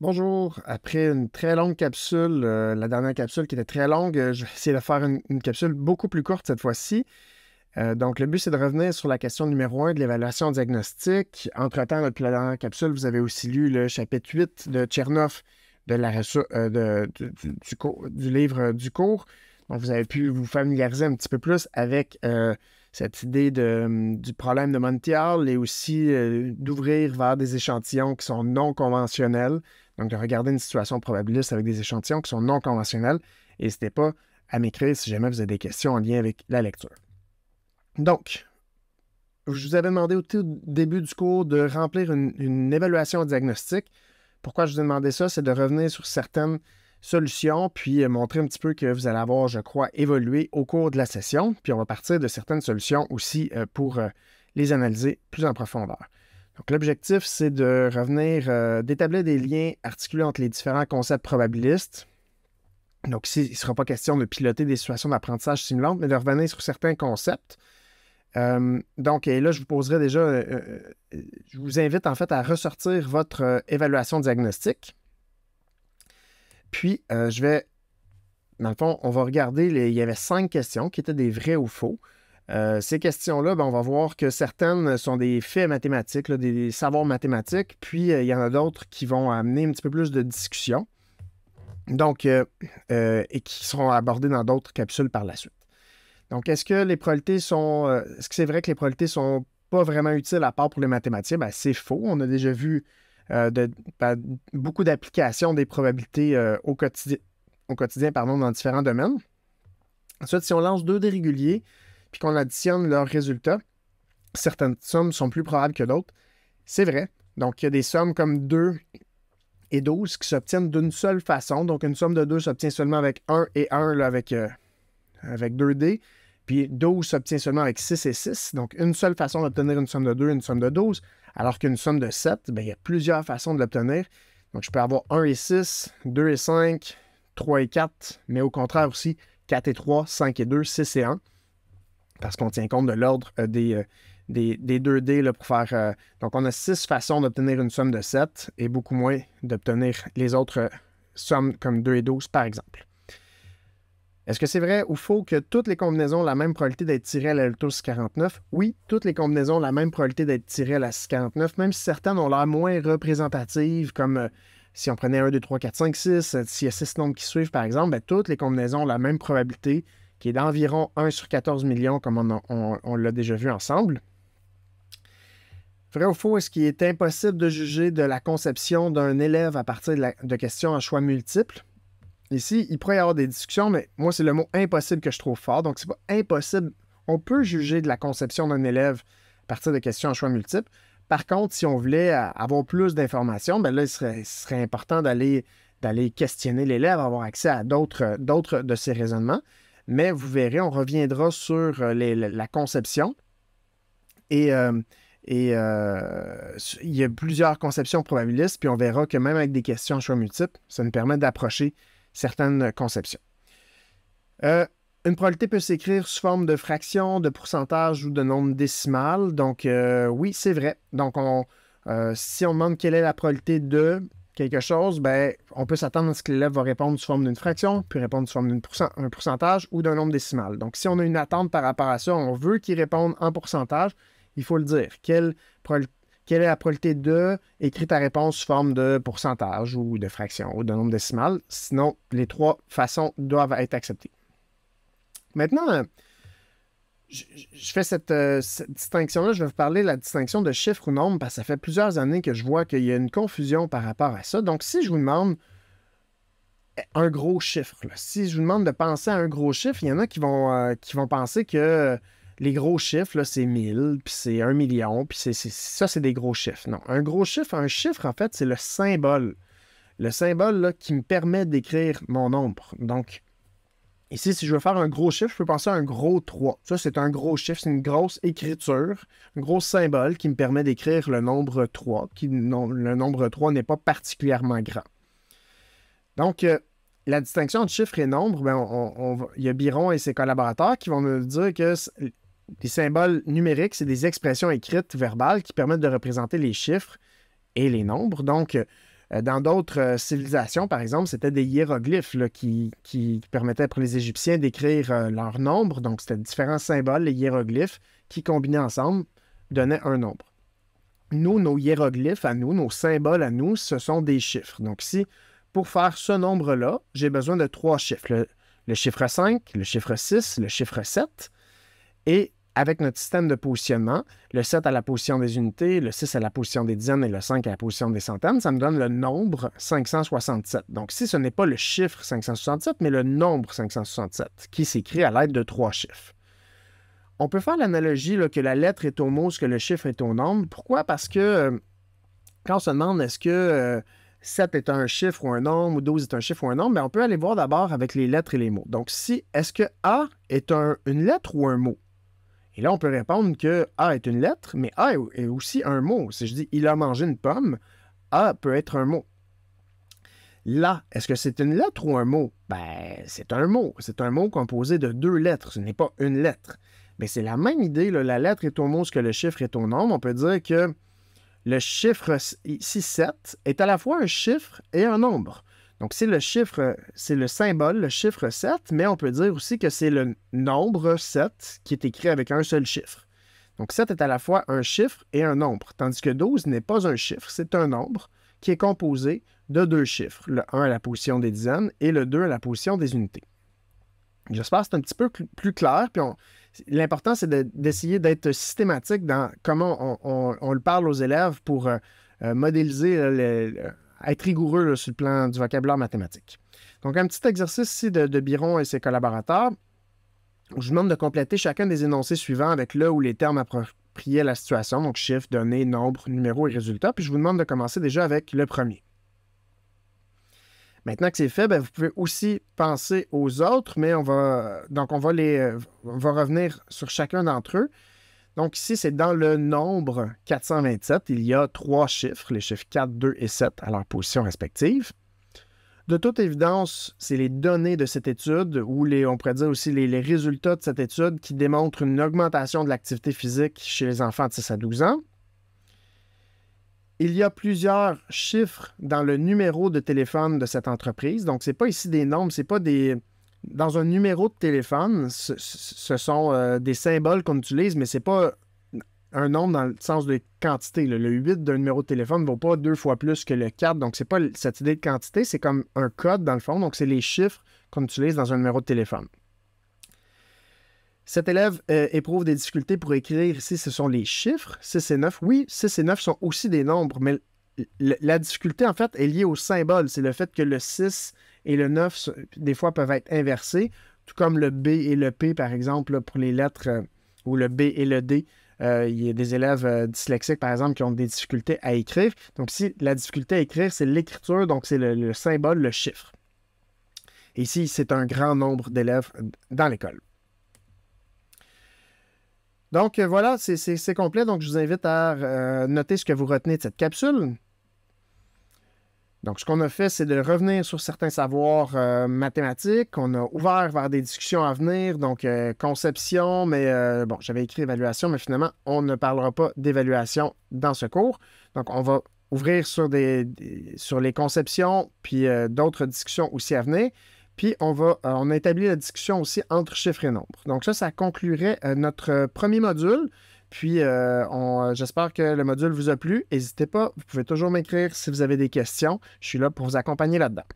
Bonjour, après une très longue capsule, la dernière capsule qui était très longue, je vais essayer de faire une capsule beaucoup plus courte cette fois-ci. Donc, le but, c'est de revenir sur la question numéro 1 de l'évaluation diagnostique. Entre-temps, depuis la dernière capsule, vous avez aussi lu le chapitre 8 de Tchernoff de du livre du cours. Donc, vous avez pu vous familiariser un petit peu plus avec cette idée du problème de Monty Hall et aussi d'ouvrir vers des échantillons qui sont non conventionnels. Donc, de regarder une situation probabiliste avec des échantillons qui sont non conventionnels. N'hésitez pas à m'écrire si jamais vous avez des questions en lien avec la lecture. Donc, je vous avais demandé au tout début du cours de remplir une évaluation diagnostique. Pourquoi je vous ai demandé ça? C'est de revenir sur certaines solutions, puis montrer un petit peu que vous allez avoir, je crois, évolué au cours de la session. Puis on va partir de certaines solutions aussi pour les analyser plus en profondeur. Donc, l'objectif, c'est de revenir, d'établir des liens articulés entre les différents concepts probabilistes. Donc, ici, il ne sera pas question de piloter des situations d'apprentissage simulantes, mais de revenir sur certains concepts. Donc, et là, je vous poserai déjà, je vous invite en fait à ressortir votre évaluation diagnostique. Puis, dans le fond, on va regarder, il y avait 5 questions qui étaient des vrais ou faux. Ces questions-là, on va voir que certaines sont des faits mathématiques, là, des savoirs mathématiques, puis il y en a d'autres qui vont amener un petit peu plus de discussion, donc, et qui seront abordées dans d'autres capsules par la suite. Donc, est-ce que les probabilités sont... est-ce que c'est vrai que les probabilités ne sont pas vraiment utiles à part pour les mathématiques? C'est faux. On a déjà vu beaucoup d'applications des probabilités au quotidien dans différents domaines. Ensuite, si on lance 2 dés réguliers puis qu'on additionne leurs résultats, certaines sommes sont plus probables que d'autres. C'est vrai. Donc, il y a des sommes comme 2 et 12 qui s'obtiennent d'une seule façon. Donc, une somme de 2 s'obtient seulement avec 1 et 1 là, avec 2 dés. Puis 12 s'obtient seulement avec 6 et 6. Donc, une seule façon d'obtenir une somme de 2 et une somme de 12. Alors qu'une somme de 7, il y a plusieurs façons de l'obtenir. Donc, je peux avoir 1 et 6, 2 et 5, 3 et 4, mais au contraire aussi 4 et 3, 5 et 2, 6 et 1. Parce qu'on tient compte de l'ordre des 2 dés là, pour faire... donc, on a 6 façons d'obtenir une somme de 7 et beaucoup moins d'obtenir les autres sommes comme 2 et 12, par exemple. Est-ce que c'est vrai ou faux que toutes les combinaisons ont la même probabilité d'être tirées à la lecture 649? Oui, toutes les combinaisons ont la même probabilité d'être tirées à la 649, même si certaines ont l'air moins représentatives, comme si on prenait 1, 2, 3, 4, 5, 6, s'il y a 6 nombres qui suivent, par exemple, toutes les combinaisons ont la même probabilité, qui est d'environ 1 sur 14 millions, comme on l'a déjà vu ensemble. Vrai ou faux, est-ce qu'il est impossible de juger de la conception d'un élève à partir de questions à choix multiples? Ici, il pourrait y avoir des discussions, mais moi, c'est le mot impossible que je trouve fort. Donc, c'est pas impossible. On peut juger de la conception d'un élève à partir de questions à choix multiples. Par contre, si on voulait avoir plus d'informations, là, il serait important d'aller questionner l'élève, avoir accès à d'autres de ses raisonnements. Mais vous verrez, on reviendra sur la conception. Et il y a plusieurs conceptions probabilistes, puis on verra que même avec des questions à choix multiples, ça nous permet d'approcher certaines conceptions. Une probabilité peut s'écrire sous forme de fraction, de pourcentage ou de nombre décimal. Donc, oui, c'est vrai. Donc, si on demande quelle est la probabilité de quelque chose, on peut s'attendre à ce que l'élève va répondre sous forme d'une fraction, puis répondre sous forme d'un pourcentage ou d'un nombre décimal. Donc, si on a une attente par rapport à ça, on veut qu'il réponde en pourcentage, il faut le dire. Quelle est la probabilité de écrire ta réponse sous forme de pourcentage ou de fraction ou de nombre décimal? Sinon, les 3 façons doivent être acceptées. Maintenant, je fais cette distinction-là. Je vais vous parler de la distinction de chiffre ou nombre parce que ça fait plusieurs années que je vois qu'il y a une confusion par rapport à ça. Donc, si je vous demande un gros chiffre, si je vous demande de penser à un gros chiffre, il y en a qui vont penser que les gros chiffres, c'est 1000, puis c'est 1 million, puis ça, c'est des gros chiffres. Non, un gros chiffre, en fait, c'est le symbole. Le symbole là, qui me permet d'écrire mon nombre. Donc, ici, si je veux faire un gros chiffre, je peux penser à un gros 3. Ça, c'est un gros chiffre, c'est une grosse écriture, un gros symbole qui me permet d'écrire le nombre 3, le nombre 3 n'est pas particulièrement grand. Donc, la distinction entre chiffre et nombre, il y a Byron et ses collaborateurs qui vont nous dire que les symboles numériques, c'est des expressions écrites verbales qui permettent de représenter les chiffres et les nombres. Donc, Dans d'autres civilisations, par exemple, c'était des hiéroglyphes là, qui permettaient pour les Égyptiens d'écrire leur nombre. Donc, c'était différents symboles, les hiéroglyphes, qui combinés ensemble donnaient un nombre. Nous, nos hiéroglyphes à nous, nos symboles à nous, ce sont des chiffres. Donc, si pour faire ce nombre-là, j'ai besoin de 3 chiffres. Le chiffre 5, le chiffre 6, le chiffre 7. Et avec notre système de positionnement, le 7 à la position des unités, le 6 à la position des dizaines et le 5 à la position des centaines, ça me donne le nombre 567. Donc, si ce n'est pas le chiffre 567, mais le nombre 567, qui s'écrit à l'aide de 3 chiffres. On peut faire l'analogie là, que la lettre est au mot, ce que le chiffre est au nombre. Pourquoi? Parce que quand on se demande est-ce que 7 est un chiffre ou un nombre, ou 12 est un chiffre ou un nombre, bien, on peut aller voir d'abord avec les lettres et les mots. Donc, est-ce que A est une lettre ou un mot? Et là, on peut répondre que A est une lettre, mais A est aussi un mot. Si je dis « il a mangé une pomme », A peut être un mot. Là, est-ce que c'est une lettre ou un mot? Ben, c'est un mot. C'est un mot composé de 2 lettres. Ce n'est pas une lettre. Mais c'est la même idée. Là. La lettre est au mot, ce que le chiffre est au nombre. On peut dire que le chiffre ici 7 est à la fois un chiffre et un nombre. Donc, c'est le chiffre, c'est le symbole, le chiffre 7, mais on peut dire aussi que c'est le nombre 7 qui est écrit avec un seul chiffre. Donc, 7 est à la fois un chiffre et un nombre, tandis que 12 n'est pas un chiffre, c'est un nombre qui est composé de 2 chiffres, le 1 à la position des dizaines et le 2 à la position des unités. J'espère que c'est un petit peu plus clair, puis l'important, c'est d'essayer d'être systématique dans comment on le parle aux élèves pour modéliser être rigoureux là, sur le plan du vocabulaire mathématique. Donc, un petit exercice ici de Biron et ses collaborateurs. Je vous demande de compléter chacun des énoncés suivants avec le ou les termes appropriés à la situation, donc chiffres, données, nombres, numéros et résultats. Puis je vous demande de commencer déjà avec le premier. Maintenant que c'est fait, bien, vous pouvez aussi penser aux autres, mais on va revenir sur chacun d'entre eux. Donc ici, c'est dans le nombre 427, il y a 3 chiffres, les chiffres 4, 2 et 7 à leur position respective. De toute évidence, c'est les données de cette étude, ou on pourrait dire aussi les résultats de cette étude qui démontrent une augmentation de l'activité physique chez les enfants de 6 à 12 ans. Il y a plusieurs chiffres dans le numéro de téléphone de cette entreprise. Donc, ce n'est pas ici des nombres, c'est pas des... Dans un numéro de téléphone, ce sont des symboles qu'on utilise, mais ce n'est pas un nombre dans le sens de quantité. Le 8 d'un numéro de téléphone ne vaut pas 2 fois plus que le 4. Donc, ce n'est pas cette idée de quantité, c'est comme un code dans le fond. Donc, c'est les chiffres qu'on utilise dans un numéro de téléphone. Cet élève éprouve des difficultés pour écrire ici, ce sont les chiffres, 6 et 9. Oui, 6 et 9 sont aussi des nombres, mais la difficulté, en fait, est liée au symbole. C'est le fait que le 6 et le 9, des fois, peuvent être inversés, tout comme le B et le P, par exemple, là, pour les lettres, ou le B et le D. Il y a des élèves dyslexiques, par exemple, qui ont des difficultés à écrire. Donc, ici, la difficulté à écrire, c'est l'écriture, donc c'est le symbole, le chiffre. Et ici, c'est un grand nombre d'élèves dans l'école. Donc, voilà, c'est complet. Donc, je vous invite à noter ce que vous retenez de cette capsule. Donc, ce qu'on a fait, c'est de revenir sur certains savoirs mathématiques. On a ouvert vers des discussions à venir, donc conception, mais bon, j'avais écrit évaluation, mais finalement, on ne parlera pas d'évaluation dans ce cours. Donc, on va ouvrir sur les conceptions, puis d'autres discussions aussi à venir. Puis, on a établi la discussion aussi entre chiffres et nombres. Donc, ça conclurait notre premier module. Puis, j'espère que le module vous a plu. N'hésitez pas, vous pouvez toujours m'écrire si vous avez des questions. Je suis là pour vous accompagner là-dedans.